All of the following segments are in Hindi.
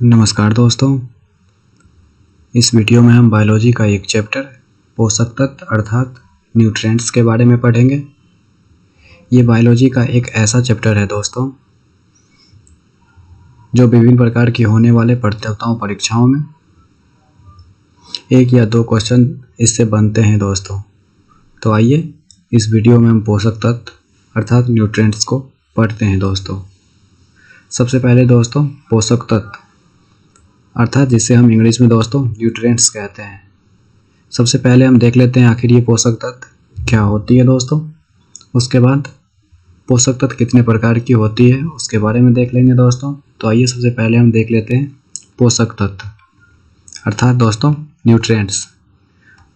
नमस्कार दोस्तों, इस वीडियो में हम बायोलॉजी का एक चैप्टर पोषक तत्व अर्थात न्यूट्रिएंट्स के बारे में पढ़ेंगे। ये बायोलॉजी का एक ऐसा चैप्टर है दोस्तों जो विभिन्न प्रकार की होने वाले प्रतियोगिताओं परीक्षाओं में एक या दो क्वेश्चन इससे बनते हैं दोस्तों। तो आइए इस वीडियो में हम पोषक तत्व अर्थात न्यूट्रिएंट्स को पढ़ते हैं दोस्तों। सबसे पहले दोस्तों पोषक तत्व अर्थात जिसे हम इंग्लिश में दोस्तों न्यूट्रिएंट्स कहते हैं। सबसे पहले हम देख लेते हैं आखिर ये पोषक तत्व क्या होती है दोस्तों। उसके बाद पोषक तत्व कितने प्रकार की होती है उसके बारे में देख लेंगे दोस्तों। तो आइए सबसे पहले हम देख लेते हैं पोषक तत्व अर्थात दोस्तों न्यूट्रिएंट्स।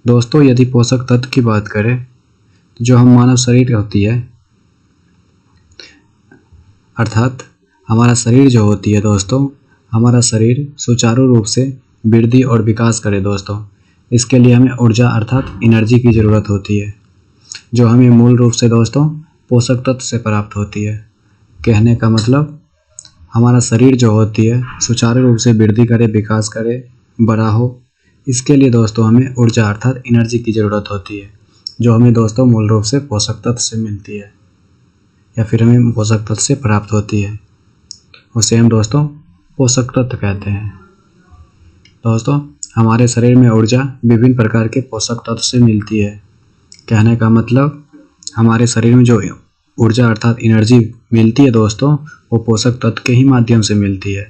दोस्तों यदि पोषक तत्व की बात करें तो जो हम मानव शरीर होती है अर्थात हमारा शरीर जो होती है दोस्तों, हमारा शरीर सुचारू रूप से वृद्धि और विकास करे दोस्तों, इसके लिए हमें ऊर्जा अर्थात एनर्जी की ज़रूरत होती है, जो हमें मूल रूप से दोस्तों पोषक तत्व से प्राप्त होती है। कहने का मतलब हमारा शरीर जो होती है सुचारू रूप से वृद्धि करे, विकास करे, बड़ा हो, इसके लिए दोस्तों हमें ऊर्जा अर्थात एनर्जी की ज़रूरत होती है, जो हमें दोस्तों मूल रूप से पोषक तत्व से मिलती है या फिर हमें पोषक तत्व से प्राप्त होती है। उसे हम दोस्तों पोषक तत्व कहते हैं। दोस्तों हमारे शरीर में ऊर्जा विभिन्न प्रकार के पोषक तत्व से मिलती है। कहने का मतलब हमारे शरीर में जो ऊर्जा अर्थात एनर्जी मिलती है दोस्तों, वो पोषक तत्व के ही माध्यम से मिलती है।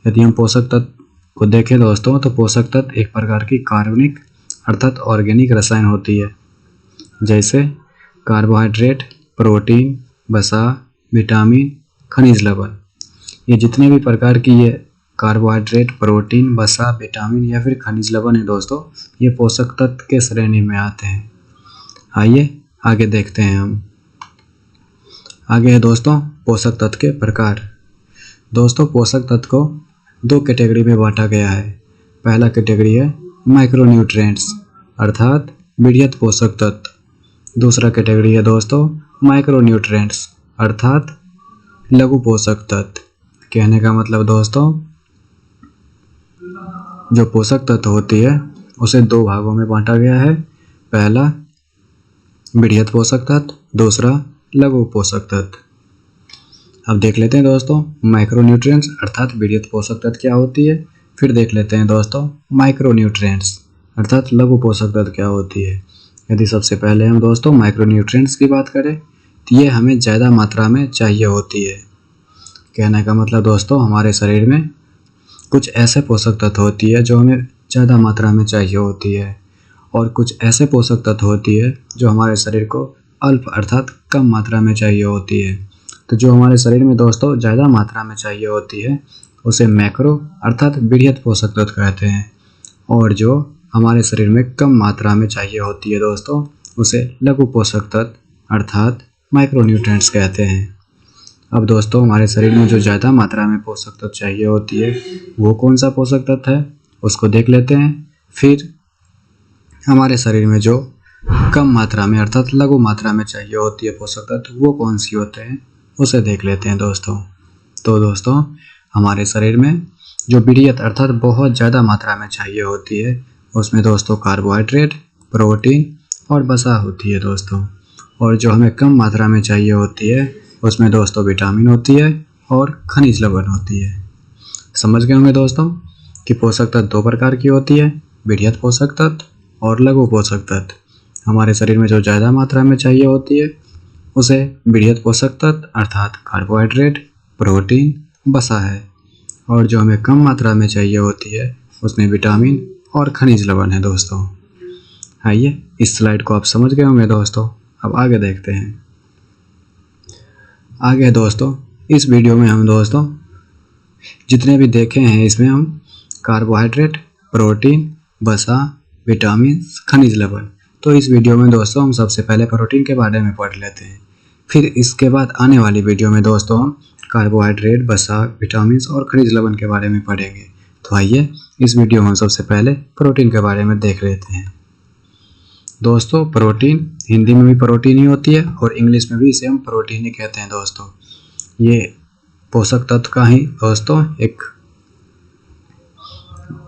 यदि हम पोषक तत्व को देखें दोस्तों तो पोषक तत्व एक प्रकार की कार्बनिक अर्थात ऑर्गेनिक रसायन होती है, जैसे कार्बोहाइड्रेट, प्रोटीन, वसा, विटामिन, खनिज लवण। ये जितने भी प्रकार की ये कार्बोहाइड्रेट, प्रोटीन, वसा, विटामिन या फिर खनिज लवण है दोस्तों, ये पोषक तत्व के श्रेणी में आते हैं। आइए आगे देखते हैं हम। आगे है दोस्तों पोषक तत्व के प्रकार। दोस्तों पोषक तत्व को दो कैटेगरी में बांटा गया है। पहला कैटेगरी है माइक्रोन्यूट्रिएंट्स अर्थात वृहद पोषक तत्व। दूसरा कैटेगरी है दोस्तों माइक्रोन्यूट्रिएंट्स अर्थात लघु पोषक तत्व। कहने का मतलब दोस्तों जो पोषक तत्व होती है उसे दो भागों में बांटा गया है। पहला वृहद पोषक तत्व, दूसरा लघु पोषक तत्व। अब देख लेते हैं दोस्तों माइक्रोन्यूट्रिएंट्स अर्थात वृहद पोषक तत्व क्या होती है, फिर देख लेते हैं दोस्तों माइक्रोन्यूट्रिएंट्स अर्थात लघु पोषक तत्व क्या होती है। यदि सबसे पहले हम दोस्तों माइक्रोन्यूट्रिएंट्स की बात करें तो ये हमें ज़्यादा मात्रा में चाहिए होती है। कहने का मतलब दोस्तों हमारे शरीर में कुछ ऐसे पोषक तत्व होती है जो हमें ज़्यादा मात्रा में चाहिए होती है, और कुछ ऐसे पोषक तत्व होती है जो हमारे शरीर को अल्प अर्थात कम मात्रा में चाहिए होती है। तो जो हमारे शरीर में दोस्तों ज़्यादा मात्रा में चाहिए होती है उसे मैक्रो अर्थात वृहद पोषक तत्व कहते हैं, और जो हमारे शरीर में कम मात्रा में चाहिए होती है दोस्तों उसे लघु पोषक तत्व अर्थात माइक्रोन्यूट्रिएंट्स कहते हैं। अब दोस्तों हमारे शरीर में जो ज़्यादा मात्रा में पोषक तत्व चाहिए होती है वो कौन सा पोषक तत्व है उसको देख लेते हैं। फिर हमारे शरीर में जो कम मात्रा में अर्थात लघु मात्रा में चाहिए होती है पोषक तत्व वो कौन सी होते हैं उसे देख लेते हैं दोस्तों। तो दोस्तों हमारे शरीर में जो वृहद अर्थात बहुत ज़्यादा मात्रा में चाहिए होती है उसमें दोस्तों कार्बोहाइड्रेट, प्रोटीन और वसा होती है दोस्तों, और जो हमें कम मात्रा में चाहिए होती है उसमें दोस्तों विटामिन होती है और खनिज लवण होती है। समझ गए होंगे दोस्तों कि पोषक तत्व दो प्रकार की होती है, वृहद पोषक तत्व और लघु पोषक तत्व। हमारे शरीर में जो ज़्यादा मात्रा में चाहिए होती है उसे वृहद पोषक तत्व अर्थात कार्बोहाइड्रेट, प्रोटीन, वसा है, और जो हमें कम मात्रा में चाहिए होती है उसमें विटामिन और खनिज लवण है दोस्तों। आइए इस स्लाइड को आप समझ गए होंगे दोस्तों। अब आगे देखते हैं। आगे दोस्तों इस वीडियो में हम दोस्तों जितने भी देखे हैं इसमें हम कार्बोहाइड्रेट, प्रोटीन, वसा, विटामिन, खनिज लवण, तो इस वीडियो में दोस्तों हम सबसे पहले प्रोटीन के बारे में पढ़ लेते हैं। फिर इसके बाद आने वाली वीडियो में दोस्तों हम कार्बोहाइड्रेट, वसा, विटामिन और खनिज लवण के बारे में पढ़ेंगे। तो आइए इस वीडियो में हम सबसे पहले प्रोटीन के बारे में देख लेते हैं। दोस्तों प्रोटीन हिंदी में भी प्रोटीन ही होती है और इंग्लिश में भी इसे हम प्रोटीन ही कहते हैं दोस्तों। ये पोषक तत्व का ही दोस्तों एक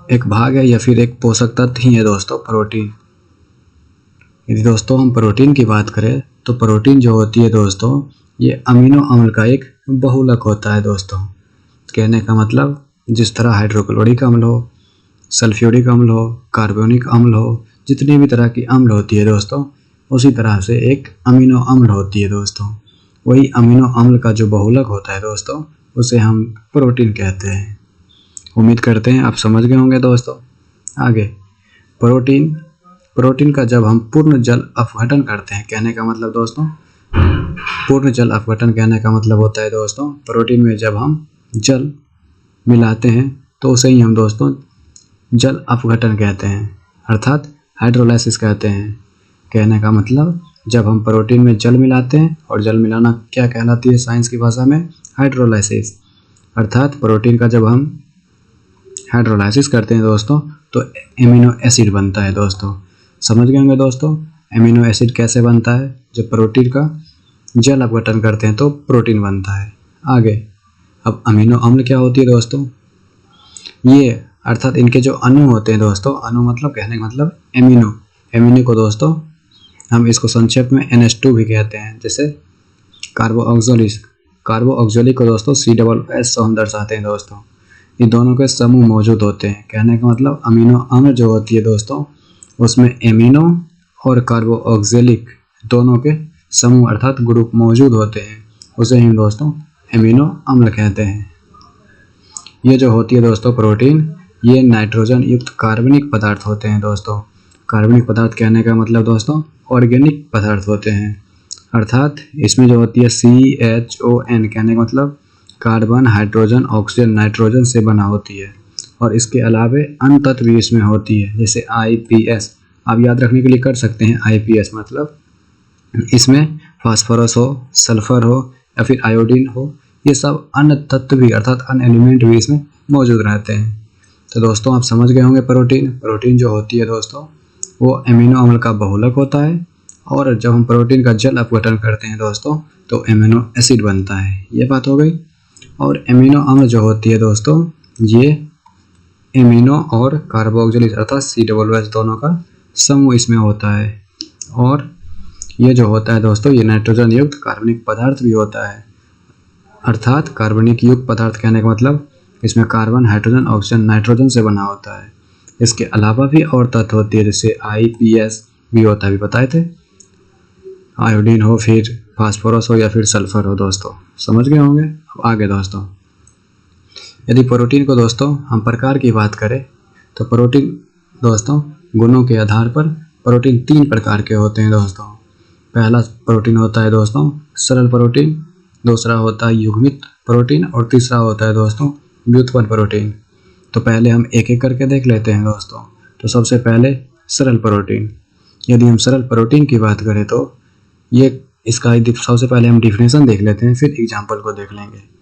एक भाग है या फिर एक पोषक तत्व ही है दोस्तों प्रोटीन। यदि दोस्तों हम प्रोटीन की बात करें तो प्रोटीन जो होती है दोस्तों ये अमीनो अम्ल का एक बहुलक होता है दोस्तों। कहने का मतलब जिस तरह हाइड्रोक्लोरिक अम्ल हो, सल्फ्यूरिक अम्ल हो, कार्बोनिक अम्ल हो, जितनी भी तरह की अम्ल होती है दोस्तों उसी तरह से एक अमीनो अम्ल होती है दोस्तों। वही अमीनो अम्ल का जो बहुलक होता है दोस्तों उसे हम प्रोटीन कहते हैं। उम्मीद करते हैं आप समझ गए होंगे दोस्तों। आगे प्रोटीन का जब हम पूर्ण जल अपघटन करते हैं, कहने का मतलब दोस्तों पूर्ण जल अपघटन कहने का मतलब होता है दोस्तों प्रोटीन में जब हम जल मिलाते हैं तो उसे ही हम दोस्तों जल अपघटन कहते हैं, अर्थात हाइड्रोलाइसिस कहते हैं। कहने का मतलब जब हम प्रोटीन में जल मिलाते हैं, और जल मिलाना क्या कहलाती है साइंस की भाषा में, हाइड्रोलाइसिस। अर्थात प्रोटीन का जब हम हाइड्रोलाइसिस करते हैं दोस्तों तो एमिनो एसिड बनता है दोस्तों। समझ गए होंगे दोस्तों एमिनो एसिड कैसे बनता है। जब प्रोटीन का जल अपघटन करते हैं तो प्रोटीन बनता है। आगे अब अमीनो अम्ल क्या होती है दोस्तों, ये अर्थात इनके जो अणु होते हैं दोस्तों, अणु मतलब कहने का मतलब एमिनो को दोस्तों हम इसको संक्षेप में NH2 भी कहते हैं। जैसे कार्बोऑक्सिलिक को दोस्तों COOH हम दर्शाते हैं दोस्तों। ये दोनों के समूह मौजूद होते हैं। कहने का मतलब अमीनो अम्ल जो होती है दोस्तों उसमें एमिनो और कार्बोऑक्सिलिक दोनों के समूह अर्थात ग्रुप मौजूद होते हैं, उसे हम दोस्तों एमिनो अम्ल कहते हैं। ये जो होती है दोस्तों प्रोटीन, ये नाइट्रोजन युक्त कार्बनिक पदार्थ होते हैं दोस्तों। कार्बनिक पदार्थ कहने का मतलब दोस्तों ऑर्गेनिक पदार्थ होते हैं, अर्थात इसमें जो होती है CHON कहने का मतलब कार्बन, हाइड्रोजन, ऑक्सीजन, नाइट्रोजन से बना होती है। और इसके अलावे अन्य तत्व भी इसमें होती है जैसे IPS। आप याद रखने के लिए कर सकते हैं IPS मतलब इसमें फास्फोरस हो, सल्फर हो या फिर आयोडीन हो, ये सब अन्य तत्व भी अर्थात अन्य एलिमेंट भी इसमें मौजूद रहते हैं। तो दोस्तों आप समझ गए होंगे प्रोटीन जो होती है दोस्तों वो अमीनो अम्ल का बहुलक होता है, और जब हम प्रोटीन का जल अपघटन करते हैं दोस्तों तो अमीनो एसिड बनता है। ये बात हो गई। और अमीनो अम्ल जो होती है दोस्तों ये एमिनो और कार्बोक्सिलिक अर्थात COOH दोनों का समूह इसमें होता है। और ये जो होता है दोस्तों ये नाइट्रोजन युक्त कार्बनिक पदार्थ भी होता है, अर्थात कार्बनिक युक्त पदार्थ कहने का मतलब इसमें कार्बन, हाइड्रोजन, ऑक्सीजन, नाइट्रोजन से बना होता है। इसके अलावा भी और तत्व होती है जैसे IPS भी होता है, भी बताए थे, आयोडीन हो, फिर फास्फोरस हो या फिर सल्फर हो। दोस्तों समझ गए होंगे। अब आगे दोस्तों यदि प्रोटीन को दोस्तों हम प्रकार की बात करें तो प्रोटीन दोस्तों गुणों के आधार पर प्रोटीन 3 प्रकार के होते हैं दोस्तों। पहला प्रोटीन होता है दोस्तों सरल प्रोटीन, दूसरा होता है युग्मित प्रोटीन और तीसरा होता है दोस्तों व्युत्पन्न प्रोटीन। तो पहले हम एक एक करके देख लेते हैं दोस्तों। तो सबसे पहले सरल प्रोटीन। यदि हम सरल प्रोटीन की बात करें तो ये इसका सबसे पहले हम डिफिनेशन देख लेते हैं, फिर एग्जाम्पल को देख लेंगे।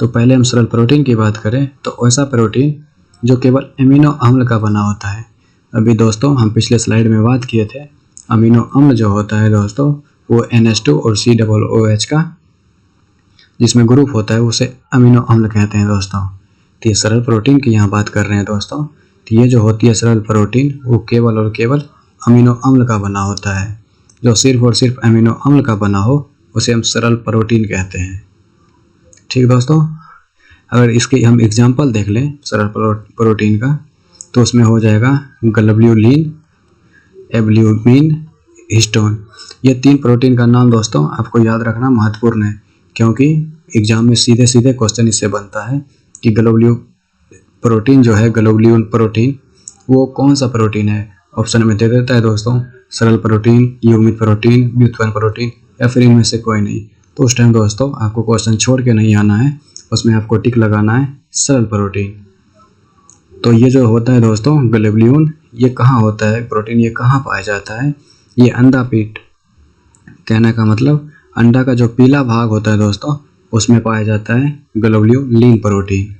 तो पहले हम सरल प्रोटीन की बात करें तो ऐसा प्रोटीन जो केवल अमीनो अम्ल का बना होता है। अभी दोस्तों हम पिछले स्लाइड में बात किए थे अमीनो अम्ल जो होता है दोस्तों वो NH2 और COOH का जिसमें ग्रुप होता है उसे अमीनो अम्ल कहते हैं दोस्तों। तो ये सरल प्रोटीन की यहाँ बात कर रहे हैं दोस्तों। तो ये जो होती है सरल प्रोटीन वो केवल और केवल अमीनो अम्ल का बना होता है। जो सिर्फ और सिर्फ अमीनो अम्ल का बना हो उसे हम सरल प्रोटीन कहते हैं। ठीक दोस्तों, अगर इसके हम एग्जाम्पल देख लें सरल प्रोटीन का तो उसमें हो जाएगा ग्लोब्यूलिन, एल्ब्यूमिन, हिस्टोन। ये 3 प्रोटीन का नाम दोस्तों आपको याद रखना महत्वपूर्ण है, क्योंकि एग्जाम में सीधे सीधे क्वेश्चन इससे बनता है कि ग्लोब्यूल प्रोटीन जो है ग्लोब्यूलिन प्रोटीन वो कौन सा प्रोटीन है। ऑप्शन में दे देता है दोस्तों सरल प्रोटीन, युग्मित प्रोटीन, व्युत्पन्न प्रोटीन या फिर इनमें से कोई नहीं। तो उस टाइम दोस्तों आपको क्वेश्चन छोड़ के नहीं आना है, उसमें आपको टिक लगाना है सरल प्रोटीन। तो ये जो होता है दोस्तों ग्लोब्यूलिन, ये कहाँ होता है प्रोटीन, ये कहाँ पाया जाता है, ये अंडा पीठ कहने का मतलब अंडा का जो पीला भाग होता है दोस्तों उसमें पाया जाता है ग्लोब्यूलिन प्रोटीन।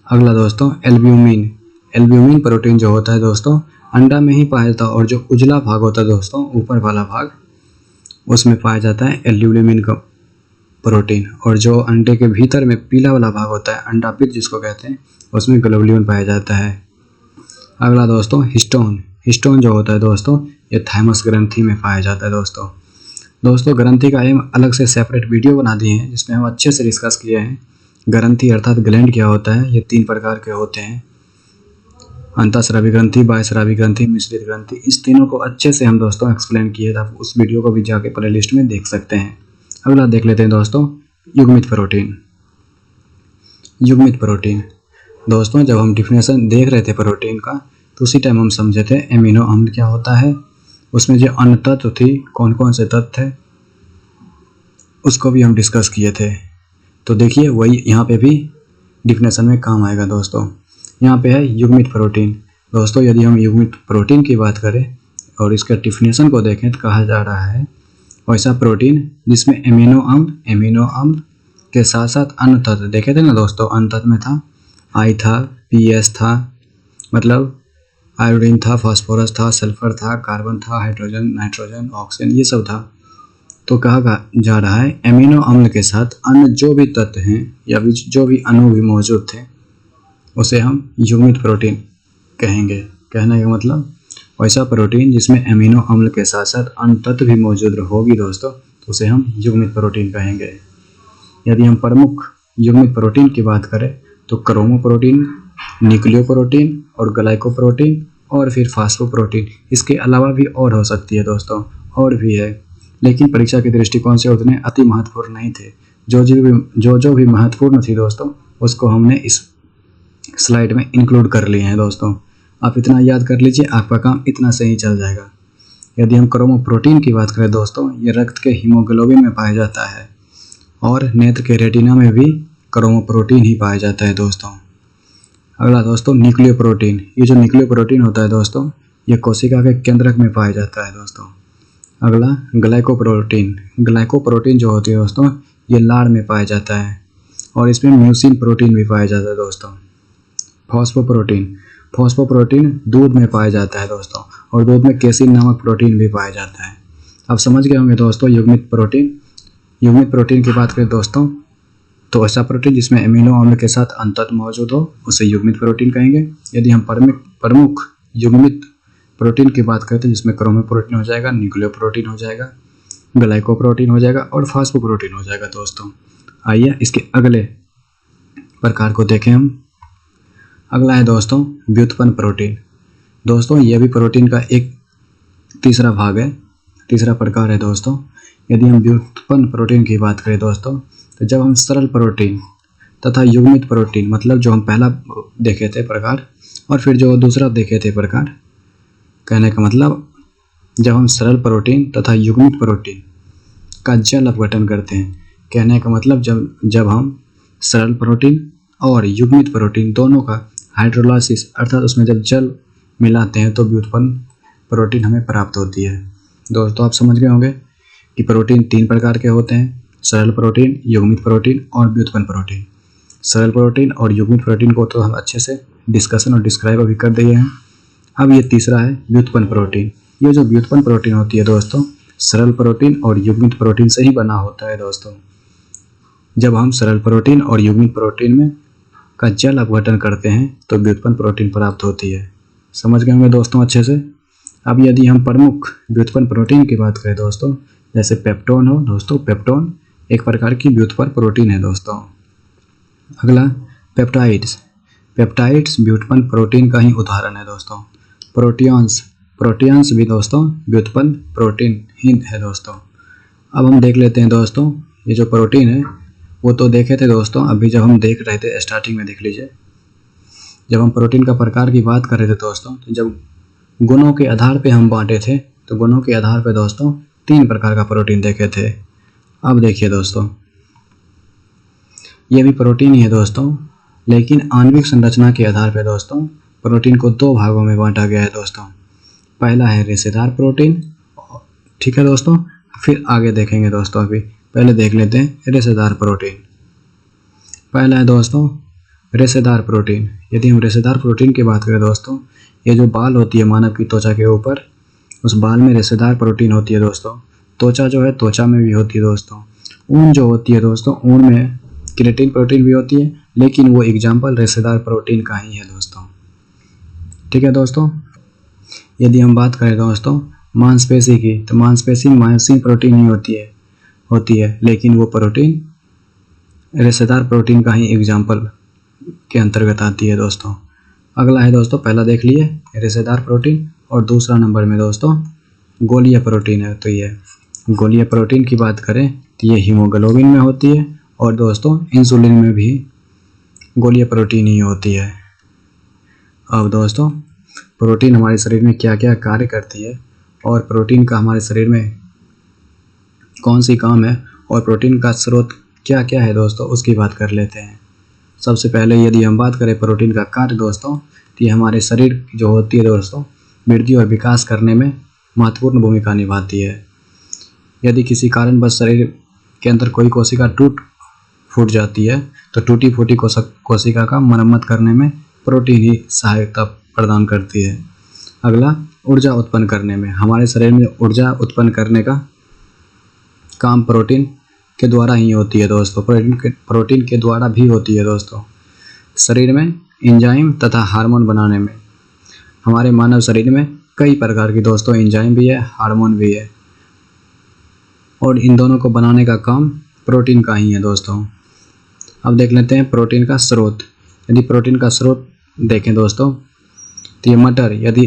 अगला दोस्तों एल्ब्यूमिन प्रोटीन जो होता है दोस्तों अंडा में ही पाया जाता है, और जो उजला भाग होता है दोस्तों ऊपर वाला भाग उसमें पाया जाता है एल्ब्यूमिन का प्रोटीन। और जो अंडे के भीतर में पीला वाला भाग होता है अंडा पित्त जिसको कहते हैं उसमें ग्लोब्यूलिन पाया जाता है। अगला दोस्तों हिस्टोन। हिस्टोन जो होता है दोस्तों ये थाइमस ग्रंथि में पाया जाता है दोस्तों ग्रंथि का हम अलग से सेपरेट वीडियो बना दिए हैं जिसमें हम अच्छे से डिस्कस किए हैं ग्रंथि अर्थात ग्लैंड क्या होता है। ये 3 प्रकार के होते हैं, अंतःस्रावी ग्रंथि, बाह्यस्रावी ग्रंथि, मिश्रित ग्रंथि। इस तीनों को अच्छे से हम दोस्तों एक्सप्लेन किए, आप उस वीडियो को भी जाके प्ले लिस्ट में देख सकते हैं। अगला देख लेते हैं दोस्तों युग्मित प्रोटीन। युग्मित प्रोटीन दोस्तों जब हम डिफिनेशन देख रहे थे प्रोटीन का तो उसी टाइम हम समझे थे एमिनो अम्ल क्या होता है, उसमें जो अन्य तत्व थी कौन कौन से तत्व थे उसको भी हम डिस्कस किए थे। तो देखिए वही यहाँ पे भी डिफिनेशन में काम आएगा दोस्तों। यहाँ पे है युग्मित प्रोटीन। दोस्तों यदि हम युग्मित प्रोटीन की बात करें और इसका डिफिनेशन को देखें तो कहा जा रहा है वैसा प्रोटीन जिसमें एमिनो अम्ल के साथ साथ अन्य तत्व देखे थे ना दोस्तों। अन्य तत्व में था आई था, पीएस था, मतलब आयोडीन था, फास्फोरस था, सल्फर था, कार्बन था, हाइड्रोजन, नाइट्रोजन, ऑक्सीजन, ये सब था। तो कहा जा रहा है एमिनो अम्ल के साथ अन्य जो भी तत्व हैं या जो भी अणु भी मौजूद थे उसे हम युग्मित प्रोटीन कहेंगे। कहने का मतलब वैसा प्रोटीन जिसमें एमिनो अम्ल के साथ साथ अन्य तत्व भी मौजूद होगी दोस्तों तो उसे हम युग्मित प्रोटीन कहेंगे। यदि हम प्रमुख युग्मित प्रोटीन की बात करें तो क्रोमोप्रोटीन, न्यूक्लियोप्रोटीन और ग्लाइकोप्रोटीन और फिर फास्फोप्रोटीन। इसके अलावा भी और हो सकती है दोस्तों, और भी है, लेकिन परीक्षा के दृष्टिकोण से उतने अति महत्वपूर्ण नहीं थे। जो भी महत्वपूर्ण थी दोस्तों उसको हमने इस स्लाइड में इंक्लूड कर लिए हैं दोस्तों। आप इतना याद कर लीजिए, आपका काम इतना से ही चल जाएगा। यदि हम क्रोमोप्रोटीन की बात करें दोस्तों ये रक्त के हीमोग्लोबिन में पाया जाता है और नेत्र के रेटिना में भी क्रोमोप्रोटीन ही पाया जाता है दोस्तों। अगला दोस्तों न्यूक्लियोप्रोटीन। ये जो न्यूक्लियोप्रोटीन होता है दोस्तों ये कोशिका के केंद्रक में पाया जाता है दोस्तों। अगला ग्लाइकोप्रोटीन। ग्लाइकोप्रोटीन जो होती है दोस्तों ये लार में पाया जाता है और इसमें म्यूसिन प्रोटीन भी पाया जाता है दोस्तों। फॉस्फोप्रोटीन। फॉस्फोप्रोटीन दूध में पाया जाता है दोस्तों और दूध में केसिन नामक प्रोटीन भी पाया जाता है। आप समझ गए होंगे दोस्तों युग्मित प्रोटीन। युग्मित प्रोटीन की बात करें दोस्तों तो ऐसा प्रोटीन जिसमें एमिनो अम्ल के साथ अन्य तत्व मौजूद हो उसे युग्मित प्रोटीन कहेंगे। यदि हम प्रमुख युग्मित प्रोटीन की बात करते हैं जिसमें क्रोमोप्रोटीन हो जाएगा, न्यूक्लियोप्रोटीन हो जाएगा, ग्लाइकोप्रोटीन हो जाएगा और फास्फोप्रोटीन हो जाएगा दोस्तों। आइए इसके अगले प्रकार को देखें हम। अगला है दोस्तों व्युत्पन्न प्रोटीन। दोस्तों यह भी प्रोटीन का एक तीसरा भाग है, तीसरा प्रकार है दोस्तों। यदि हम व्युत्पन्न प्रोटीन की बात करें दोस्तों तो जब हम सरल प्रोटीन तथा युग्मित प्रोटीन, मतलब जो हम पहला देखे थे प्रकार और फिर जो दूसरा देखे थे प्रकार, कहने का मतलब जब हम सरल प्रोटीन तथा युग्मित प्रोटीन का जल अपघटन करते हैं, कहने का मतलब जब हम सरल प्रोटीन और युग्मित प्रोटीन दोनों का हाइड्रोलाइसिस अर्थात उसमें जब जल मिलाते हैं तो व्युत्पन्न प्रोटीन हमें प्राप्त होती है। दोस्तों आप समझ गए होंगे कि प्रोटीन 3 प्रकार के होते हैं, सरल प्रोटीन, युग्मित प्रोटीन और व्युत्पन्न प्रोटीन। सरल प्रोटीन और युग्मित प्रोटीन को तो हम अच्छे से डिस्कशन और डिस्क्राइब अभी कर दिए हैं। अब ये तीसरा है व्युत्पन्न प्रोटीन। ये जो व्युत्पन्न प्रोटीन होती है दोस्तों सरल प्रोटीन और युग्मित प्रोटीन से ही बना होता है दोस्तों। जब हम सरल प्रोटीन और युग्मित प्रोटीन में का जल अपघटन करते हैं तो व्युत्पन्न प्रोटीन प्राप्त होती है। समझ गए होंगे दोस्तों अच्छे से। अब यदि हम प्रमुख व्युत्पन्न प्रोटीन की बात करें दोस्तों, जैसे पेप्टोन हो दोस्तों, पेप्टोन एक प्रकार की व्युत्पन्न प्रोटीन है दोस्तों। अगला पेप्टाइड्स। पेप्टाइड्स व्युत्पन्न प्रोटीन का ही उदाहरण है दोस्तों। प्रोटियंस भी दोस्तों व्युत्पन्न प्रोटीन ही है दोस्तों। अब हम देख लेते हैं दोस्तों ये जो प्रोटीन है वो तो देखे थे दोस्तों, अभी जब हम देख रहे थे स्टार्टिंग में देख लीजिए, जब हम प्रोटीन का प्रकार की बात कर रहे थे दोस्तों तो जब गुणों के आधार पे हम बांटे थे तो गुणों के आधार पे दोस्तों 3 प्रकार का प्रोटीन देखे थे। अब देखिए दोस्तों ये भी प्रोटीन ही है दोस्तों, लेकिन आणविक संरचना के आधार पे दोस्तों प्रोटीन को 2 भागों में बांटा गया है दोस्तों। पहला है रेशेदार प्रोटीन, ठीक है दोस्तों, फिर आगे देखेंगे दोस्तों। अभी पहले देख लेते हैं रेशेदार प्रोटीन। पहला है दोस्तों रेशेदार प्रोटीन। यदि हम रेशेदार प्रोटीन की बात करें दोस्तों, ये जो बाल होती है मानव की त्वचा के ऊपर, उस बाल में रेशेदार प्रोटीन होती है दोस्तों। त्वचा जो है त्वचा में भी होती है दोस्तों। ऊन जो होती है दोस्तों, ऊन में केराटिन प्रोटीन भी होती है, लेकिन वो एग्जाम्पल रेशेदार प्रोटीन का ही है दोस्तों। ठीक है दोस्तों। यदि हम बात करें दोस्तों मांसपेशी की, तो मांसपेशी मायोसिन प्रोटीन ही होती है, लेकिन वो प्रोटीन रेशेदार प्रोटीन का ही एग्जाम्पल के अंतर्गत आती है दोस्तों। अगला है दोस्तों, पहला देख लिए रेशेदार प्रोटीन, और दूसरा नंबर में दोस्तों गोलीय प्रोटीन है। तो ये गोलीय प्रोटीन की बात करें तो ये हीमोग्लोबिन में होती है, और दोस्तों इंसुलिन में भी गोलीय प्रोटीन ही होती है। अब दोस्तों प्रोटीन हमारे शरीर में क्या क्या कार्य करती है, और प्रोटीन का हमारे शरीर में कौन सी काम है, और प्रोटीन का स्रोत क्या क्या है दोस्तों, उसकी बात कर लेते हैं। सबसे पहले यदि हम बात करें प्रोटीन का कार्य दोस्तों, तो ये हमारे शरीर जो होती है दोस्तों वृद्धि और विकास करने में महत्वपूर्ण भूमिका निभाती है। यदि किसी कारणवश शरीर के अंदर कोई कोशिका टूट फूट जाती है, तो टूटी फूटी कोशिका का मरम्मत करने में प्रोटीन ही सहायता प्रदान करती है। अगला, ऊर्जा उत्पन्न करने में, हमारे शरीर में ऊर्जा उत्पन्न करने का काम प्रोटीन के द्वारा ही होती है दोस्तों। प्रोटीन के द्वारा भी होती है दोस्तों। शरीर में एंजाइम तथा हार्मोन बनाने में, हमारे मानव शरीर में कई प्रकार की दोस्तों एंजाइम भी है, हार्मोन भी है, और इन दोनों को बनाने का काम प्रोटीन का ही है दोस्तों। अब देख लेते हैं प्रोटीन का स्रोत। यदि प्रोटीन का स्रोत देखें दोस्तों, तो ये मटर, यदि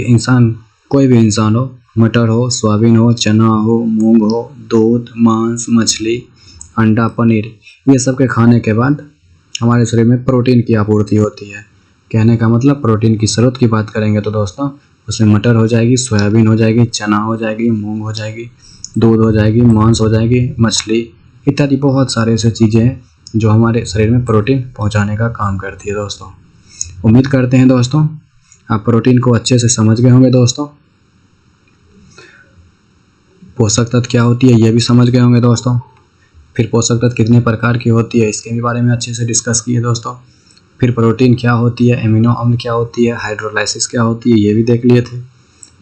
कोई भी इंसान हो, मटर हो, सोयाबीन हो, चना हो, मूंग हो, दूध, मांस, मछली, अंडा, पनीर, ये सब के खाने के बाद हमारे शरीर में प्रोटीन की आपूर्ति होती है। कहने का मतलब प्रोटीन की स्रोत की बात करेंगे तो दोस्तों उसमें मटर हो जाएगी, सोयाबीन हो जाएगी, चना हो जाएगी, मूंग हो जाएगी, दूध हो जाएगी, मांस हो जाएगी, मछली इत्यादि बहुत सारे ऐसे चीज़ें हैं जो हमारे शरीर में प्रोटीन पहुंचाने का काम करती है दोस्तों। उम्मीद करते हैं दोस्तों आप प्रोटीन को अच्छे से समझ गए होंगे दोस्तों। पोषक तत्व क्या होती है ये भी समझ गए होंगे दोस्तों। फिर पोषक तत्व कितने प्रकार की होती है इसके भी बारे में अच्छे से डिस्कस किए दोस्तों। फिर प्रोटीन क्या होती है, एमिनो अम्ल क्या होती है, हाइड्रोलाइसिस क्या होती है ये भी देख लिए थे।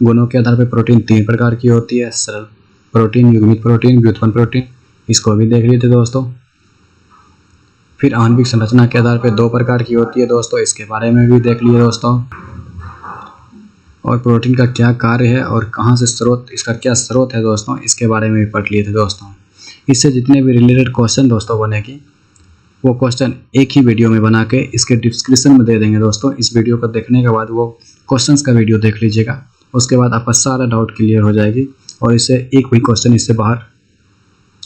गुणों के आधार पर प्रोटीन 3 प्रकार की होती है, सरल प्रोटीन, युग्मित प्रोटीन, व्युत्पन्न प्रोटीन, इसको भी देख लिए थे दोस्तों। फिर आणविक संरचना के आधार पर 2 प्रकार की होती है दोस्तों, इसके बारे में भी देख लिए दोस्तों। और प्रोटीन का क्या कार्य है और कहाँ से स्रोत, इसका क्या स्रोत है दोस्तों, इसके बारे में भी पढ़ लिए थे दोस्तों। इससे जितने भी रिलेटेड क्वेश्चन दोस्तों बनेगी वो क्वेश्चन एक ही वीडियो में बना के इसके डिस्क्रिप्शन में दे देंगे दोस्तों। इस वीडियो को देखने के बाद वो क्वेश्चंस का वीडियो देख लीजिएगा, उसके बाद आपका सारा डाउट क्लियर हो जाएगी, और इससे एक भी क्वेश्चन इससे बाहर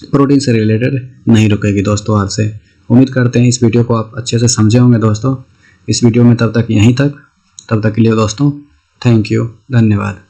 प्रोटीन से रिलेटेड नहीं रुकेगी दोस्तों आपसे। उम्मीद करते हैं इस वीडियो को आप अच्छे से समझे होंगे दोस्तों। इस वीडियो में तब तक के लिए दोस्तों थैंक यू, धन्यवाद।